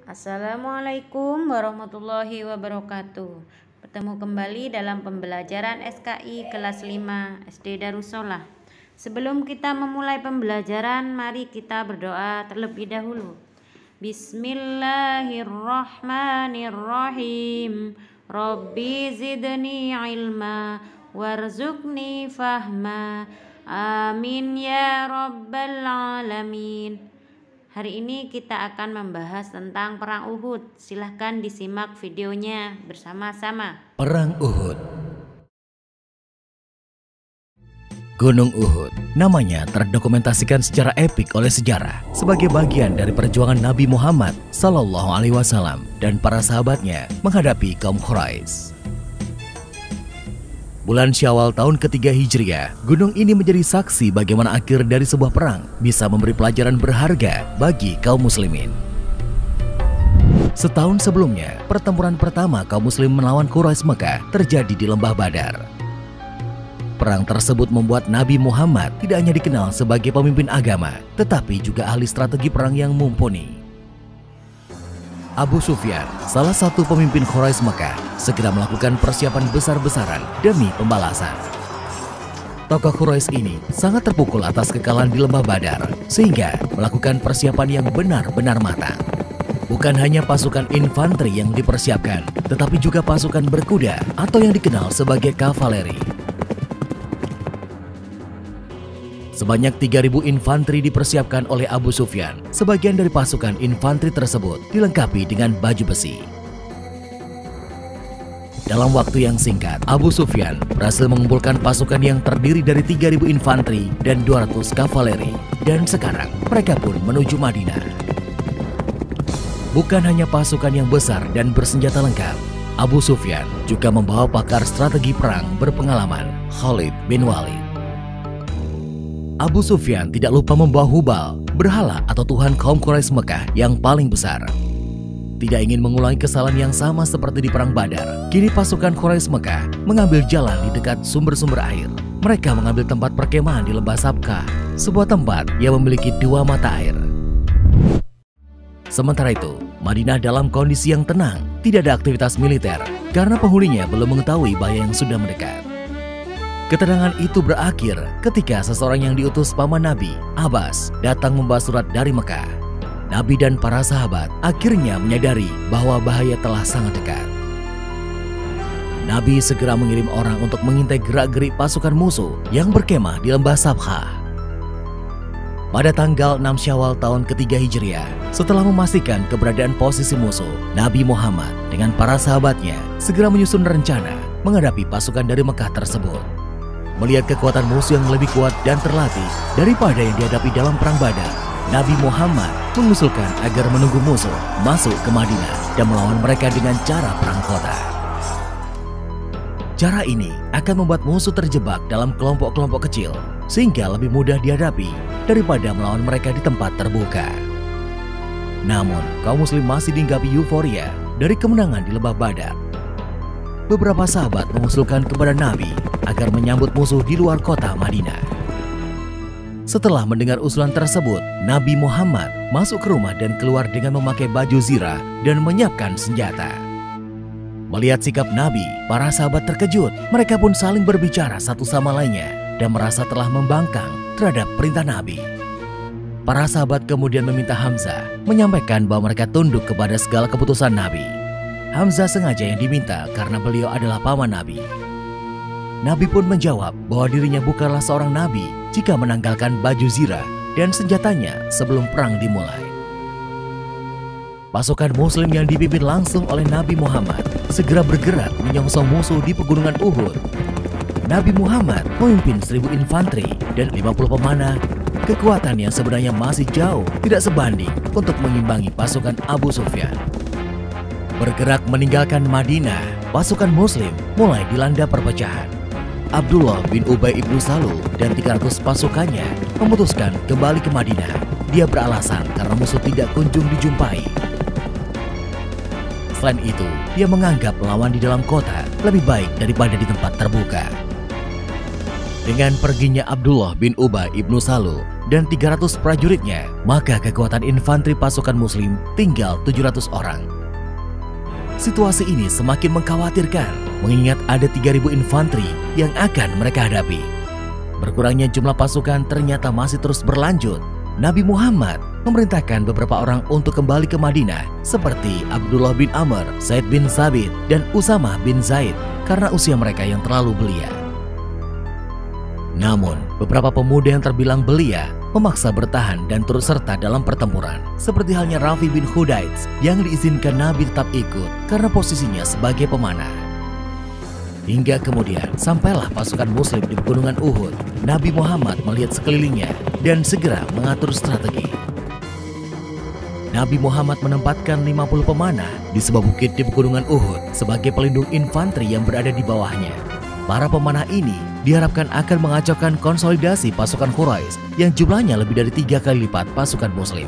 Assalamualaikum warahmatullahi wabarakatuh. Bertemu kembali dalam pembelajaran SKI kelas 5 SD Darussolah. Sebelum kita memulai pembelajaran, mari kita berdoa terlebih dahulu. Bismillahirrahmanirrahim. Rabbi zidni ilma warzuqni fahma. Amin ya rabbal alamin. Hari ini kita akan membahas tentang Perang Uhud. Silahkan disimak videonya bersama-sama. Perang Uhud. Gunung Uhud, namanya terdokumentasikan secara epik oleh sejarah sebagai bagian dari perjuangan Nabi Muhammad SAW dan para sahabatnya menghadapi kaum Quraisy. Bulan Syawal tahun ketiga Hijriah, gunung ini menjadi saksi bagaimana akhir dari sebuah perang bisa memberi pelajaran berharga bagi kaum muslimin. Setahun sebelumnya, pertempuran pertama kaum muslim melawan Quraisy Mekah terjadi di Lembah Badar. Perang tersebut membuat Nabi Muhammad tidak hanya dikenal sebagai pemimpin agama, tetapi juga ahli strategi perang yang mumpuni. Abu Sufyan, salah satu pemimpin Quraisy Mekah, segera melakukan persiapan besar-besaran demi pembalasan. Tokoh Quraisy ini sangat terpukul atas kekalahan di Lembah Badar, sehingga melakukan persiapan yang benar-benar matang. Bukan hanya pasukan infanteri yang dipersiapkan, tetapi juga pasukan berkuda atau yang dikenal sebagai kavaleri. Sebanyak 3.000 infanteri dipersiapkan oleh Abu Sufyan. Sebagian dari pasukan infanteri tersebut dilengkapi dengan baju besi. Dalam waktu yang singkat, Abu Sufyan berhasil mengumpulkan pasukan yang terdiri dari 3.000 infanteri dan 200 kavaleri. Dan sekarang mereka pun menuju Madinah. Bukan hanya pasukan yang besar dan bersenjata lengkap, Abu Sufyan juga membawa pakar strategi perang berpengalaman, Khalid bin Walid. Abu Sufyan tidak lupa membawa Hubal, berhala atau tuhan kaum Quraisy Mekah yang paling besar. Tidak ingin mengulangi kesalahan yang sama seperti di Perang Badar, kini pasukan Quraisy Mekah mengambil jalan di dekat sumber-sumber air. Mereka mengambil tempat perkemahan di Lembah Sabkhah, sebuah tempat yang memiliki 2 mata air. Sementara itu, Madinah dalam kondisi yang tenang, tidak ada aktivitas militer, karena penghuninya belum mengetahui bahaya yang sudah mendekat. Ketenangan itu berakhir ketika seseorang yang diutus paman Nabi, Abbas, datang membawa surat dari Mekah. Nabi dan para sahabat akhirnya menyadari bahwa bahaya telah sangat dekat. Nabi segera mengirim orang untuk mengintai gerak-gerik pasukan musuh yang berkemah di Lembah Sabkhah. Pada tanggal 6 Syawal tahun ketiga Hijriah, setelah memastikan keberadaan posisi musuh, Nabi Muhammad dengan para sahabatnya segera menyusun rencana menghadapi pasukan dari Mekah tersebut. Melihat kekuatan musuh yang lebih kuat dan terlatih daripada yang dihadapi dalam Perang Badar, Nabi Muhammad mengusulkan agar menunggu musuh masuk ke Madinah dan melawan mereka dengan cara perang kota. Cara ini akan membuat musuh terjebak dalam kelompok-kelompok kecil, sehingga lebih mudah dihadapi daripada melawan mereka di tempat terbuka. Namun, kaum muslim masih dihinggapi euforia dari kemenangan di Lembah Badar. Beberapa sahabat mengusulkan kepada Nabi agar menyambut musuh di luar kota Madinah. Setelah mendengar usulan tersebut, Nabi Muhammad masuk ke rumah dan keluar dengan memakai baju zirah dan menyiapkan senjata. Melihat sikap Nabi, para sahabat terkejut. Mereka pun saling berbicara satu sama lainnya dan merasa telah membangkang terhadap perintah Nabi. Para sahabat kemudian meminta Hamzah menyampaikan bahwa mereka tunduk kepada segala keputusan Nabi. Hamzah sengaja yang diminta karena beliau adalah paman Nabi. Nabi pun menjawab bahwa dirinya bukanlah seorang nabi jika menanggalkan baju zirah dan senjatanya sebelum perang dimulai. Pasukan muslim yang dipimpin langsung oleh Nabi Muhammad segera bergerak menyongsong musuh di pegunungan Uhud. Nabi Muhammad memimpin 1.000 infanteri dan 50 pemanah. Kekuatan yang sebenarnya masih jauh tidak sebanding untuk mengimbangi pasukan Abu Sufyan. Bergerak meninggalkan Madinah, pasukan muslim mulai dilanda perpecahan. Abdullah bin Ubay ibnu Salul dan 300 pasukannya memutuskan kembali ke Madinah. Dia beralasan karena musuh tidak kunjung dijumpai. Selain itu, dia menganggap melawan di dalam kota lebih baik daripada di tempat terbuka. Dengan perginya Abdullah bin Ubay ibnu Salul dan 300 prajuritnya, maka kekuatan infanteri pasukan muslim tinggal 700 orang. Situasi ini semakin mengkhawatirkan, mengingat ada 3.000 infanteri yang akan mereka hadapi. Berkurangnya jumlah pasukan ternyata masih terus berlanjut. Nabi Muhammad memerintahkan beberapa orang untuk kembali ke Madinah seperti Abdullah bin Amr, Zaid bin Sabit, dan Usamah bin Zaid karena usia mereka yang terlalu belia. Namun, beberapa pemuda yang terbilang belia memaksa bertahan dan turut serta dalam pertempuran, seperti halnya Rafi bin Khudaits yang diizinkan Nabi tetap ikut karena posisinya sebagai pemanah. Hingga kemudian sampailah pasukan muslim di pegunungan Uhud. Nabi Muhammad melihat sekelilingnya dan segera mengatur strategi. Nabi Muhammad menempatkan 50 pemanah di sebuah bukit di pegunungan Uhud sebagai pelindung infanteri yang berada di bawahnya. Para pemanah ini diharapkan akan mengacaukan konsolidasi pasukan Quraisy yang jumlahnya lebih dari 3 kali lipat pasukan muslim.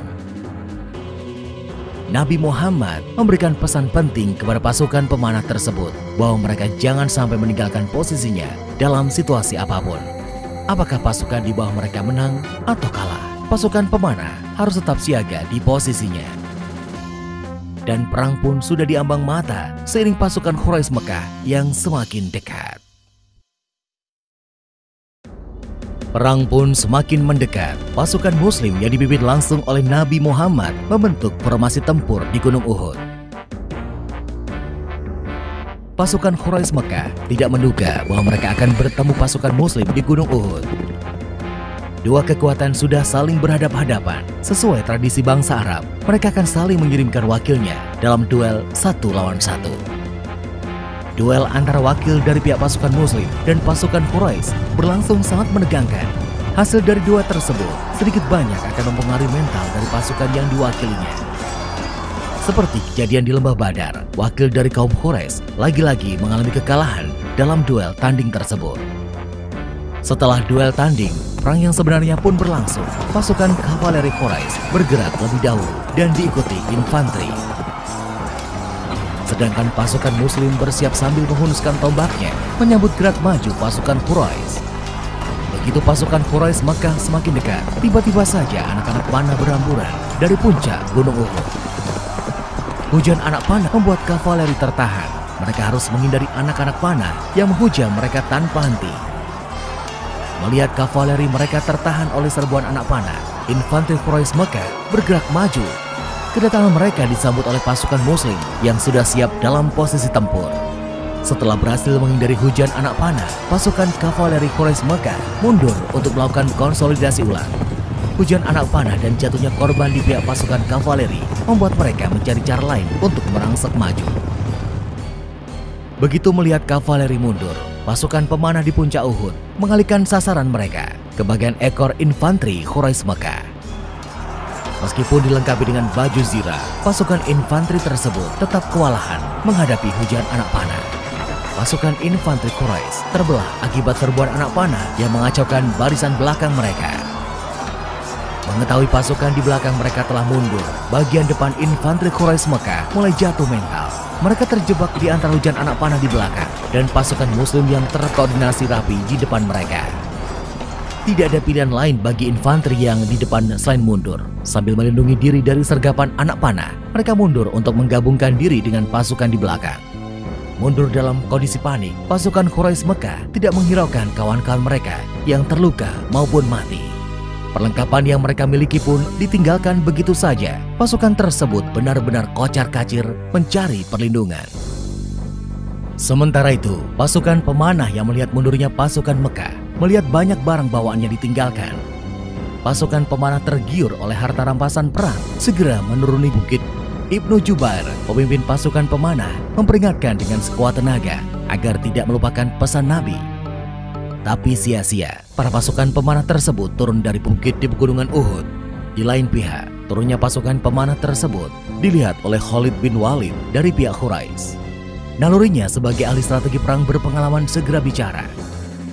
Nabi Muhammad memberikan pesan penting kepada pasukan pemanah tersebut bahwa mereka jangan sampai meninggalkan posisinya dalam situasi apapun. Apakah pasukan di bawah mereka menang atau kalah, pasukan pemanah harus tetap siaga di posisinya. Dan perang pun sudah diambang mata seiring pasukan Quraisy Mekah yang semakin dekat. Perang pun semakin mendekat. Pasukan muslim yang dipimpin langsung oleh Nabi Muhammad membentuk formasi tempur di Gunung Uhud. Pasukan Quraisy Mekah tidak menduga bahwa mereka akan bertemu pasukan muslim di Gunung Uhud. Dua kekuatan sudah saling berhadap-hadapan. Sesuai tradisi bangsa Arab, mereka akan saling mengirimkan wakilnya dalam duel 1 lawan 1. Duel antara wakil dari pihak pasukan muslim dan pasukan Quraisy berlangsung sangat menegangkan. Hasil dari duel tersebut sedikit banyak akan mempengaruhi mental dari pasukan yang diwakilinya. Seperti kejadian di Lembah Badar, wakil dari kaum Quraisy lagi-lagi mengalami kekalahan dalam duel tanding tersebut. Setelah duel tanding, perang yang sebenarnya pun berlangsung. Pasukan kavaleri Quraisy bergerak lebih dahulu dan diikuti infanteri. Sedangkan pasukan muslim bersiap sambil menghunuskan tombaknya menyambut gerak maju pasukan Quraisy. Begitu pasukan Quraisy Mekah semakin dekat, tiba-tiba saja anak-anak panah berhamburan dari puncak Gunung Uhud. Hujan anak panah membuat kavaleri tertahan. Mereka harus menghindari anak-anak panah yang menghujam mereka tanpa henti. Melihat kavaleri mereka tertahan oleh serbuan anak panah, infanteri Quraisy Mekah bergerak maju. Kedatangan mereka disambut oleh pasukan muslim yang sudah siap dalam posisi tempur. Setelah berhasil menghindari hujan anak panah, pasukan kavaleri Quraisy Mekah mundur untuk melakukan konsolidasi ulang. Hujan anak panah dan jatuhnya korban di pihak pasukan kavaleri membuat mereka mencari cara lain untuk merangsek maju. Begitu melihat kavaleri mundur, pasukan pemanah di puncak Uhud mengalihkan sasaran mereka ke bagian ekor infanteri Quraisy Mekah. Meskipun dilengkapi dengan baju zirah, pasukan infanteri tersebut tetap kewalahan menghadapi hujan anak panah. Pasukan infanteri Quraisy terbelah akibat serbuan anak panah yang mengacaukan barisan belakang mereka. Mengetahui pasukan di belakang mereka telah mundur, bagian depan infanteri Quraisy Mekah mulai jatuh mental. Mereka terjebak di antara hujan anak panah di belakang dan pasukan muslim yang terkoordinasi rapi di depan mereka. Tidak ada pilihan lain bagi infanteri yang di depan selain mundur. Sambil melindungi diri dari sergapan anak panah, mereka mundur untuk menggabungkan diri dengan pasukan di belakang. Mundur dalam kondisi panik, pasukan Quraisy Mekah tidak menghiraukan kawan-kawan mereka yang terluka maupun mati. Perlengkapan yang mereka miliki pun ditinggalkan begitu saja. Pasukan tersebut benar-benar kocar-kacir mencari perlindungan. Sementara itu, pasukan pemanah yang melihat mundurnya pasukan Mekah melihat banyak barang bawaannya ditinggalkan. Pasukan pemanah tergiur oleh harta rampasan perang, segera menuruni bukit. Ibnu Jubair, pemimpin pasukan pemanah, memperingatkan dengan sekuat tenaga agar tidak melupakan pesan Nabi. Tapi sia-sia, para pasukan pemanah tersebut turun dari bukit di pegunungan Uhud. Di lain pihak, turunnya pasukan pemanah tersebut dilihat oleh Khalid bin Walid dari pihak Quraisy. Nalurinya sebagai ahli strategi perang berpengalaman segera bicara.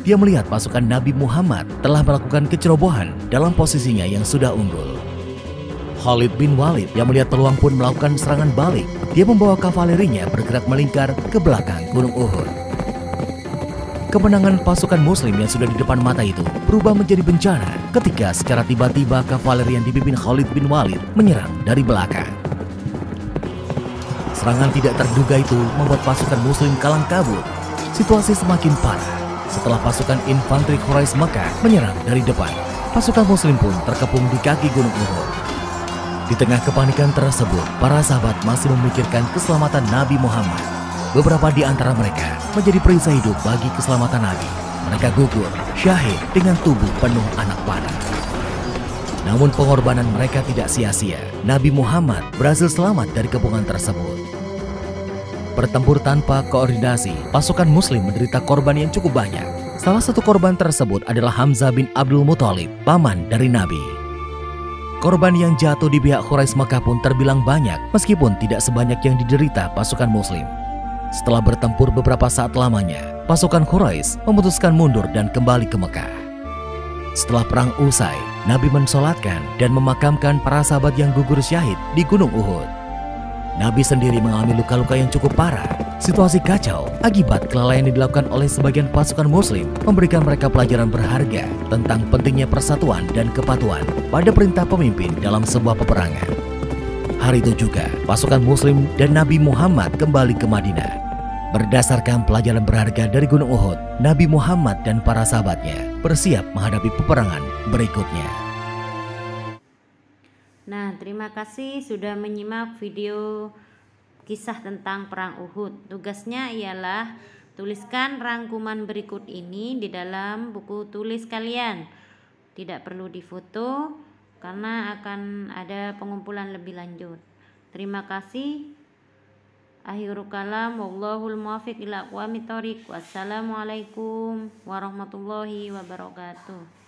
Dia melihat pasukan Nabi Muhammad telah melakukan kecerobohan dalam posisinya yang sudah unggul. Khalid bin Walid yang melihat peluang pun melakukan serangan balik. Dia membawa kavalerinya bergerak melingkar ke belakang Gunung Uhud. Kemenangan pasukan muslim yang sudah di depan mata itu berubah menjadi bencana ketika secara tiba-tiba kavaleri yang dipimpin Khalid bin Walid menyerang dari belakang. Serangan tidak terduga itu membuat pasukan muslim kalang kabut. Situasi semakin parah setelah pasukan infanteri Quraisy Mekah menyerang dari depan. Pasukan muslim pun terkepung di kaki Gunung Uhud. Di tengah kepanikan tersebut, para sahabat masih memikirkan keselamatan Nabi Muhammad. Beberapa di antara mereka menjadi perisai hidup bagi keselamatan Nabi. Mereka gugur, syahid dengan tubuh penuh anak panah. Namun pengorbanan mereka tidak sia-sia. Nabi Muhammad berhasil selamat dari kepungan tersebut. Bertempur tanpa koordinasi, pasukan muslim menderita korban yang cukup banyak. Salah satu korban tersebut adalah Hamzah bin Abdul Muthalib, paman dari Nabi. Korban yang jatuh di pihak Quraisy Mekah pun terbilang banyak, meskipun tidak sebanyak yang diderita pasukan muslim. Setelah bertempur beberapa saat lamanya, pasukan Quraisy memutuskan mundur dan kembali ke Mekah. Setelah perang usai, Nabi mensolatkan dan memakamkan para sahabat yang gugur syahid di Gunung Uhud. Nabi sendiri mengalami luka-luka yang cukup parah. Situasi kacau akibat kelalaian yang dilakukan oleh sebagian pasukan muslim memberikan mereka pelajaran berharga tentang pentingnya persatuan dan kepatuhan pada perintah pemimpin dalam sebuah peperangan. Hari itu juga pasukan muslim dan Nabi Muhammad kembali ke Madinah. Berdasarkan pelajaran berharga dari Gunung Uhud, Nabi Muhammad dan para sahabatnya bersiap menghadapi peperangan berikutnya. Nah, terima kasih sudah menyimak video kisah tentang perang Uhud. Tugasnya ialah tuliskan rangkuman berikut ini di dalam buku tulis kalian. Tidak perlu difoto karena akan ada pengumpulan lebih lanjut. Terima kasih. Akhirul kalam, wallahul muwaffiq ila aqwamit thoriq. Wassalamualaikum warahmatullahi wabarakatuh.